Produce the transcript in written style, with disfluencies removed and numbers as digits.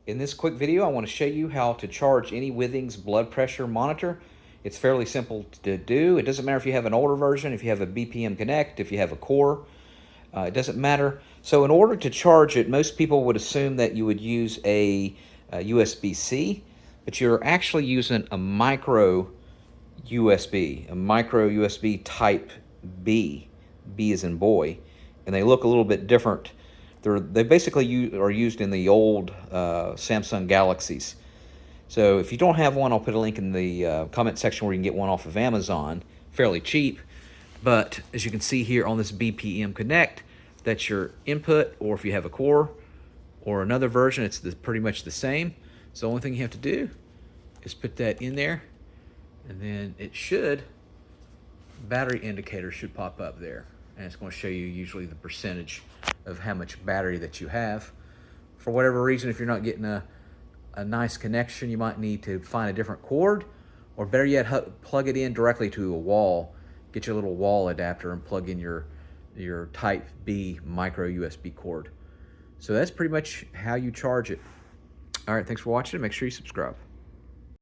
In this quick video, I want to show you how to charge any Withings blood pressure monitor. It's fairly simple to do. It doesn't matter if you have an older version, if you have a BPM Connect, if you have a Core, it doesn't matter. So in order to charge it, most people would assume that you would use a USB-C, but you're actually using a micro USB type B. B as in boy, and they look a little bit different. They basically are used in the old Samsung Galaxies. So if you don't have one, I'll put a link in the comment section where you can get one off of Amazon, fairly cheap. But as you can see here on this BPM Connect, that's your input, or if you have a Core or another version, it's pretty much the same. So the only thing you have to do is put that in there, and then battery indicator should pop up there. And it's going to show you usually the percentage of how much battery that you have. For whatever reason, if you're not getting a nice connection, you might need to find a different cord, or better yet, plug it in directly to a wall. Get your little wall adapter and plug in your Type B micro USB cord. So that's pretty much how you charge it. All right, thanks for watching. Make sure you subscribe.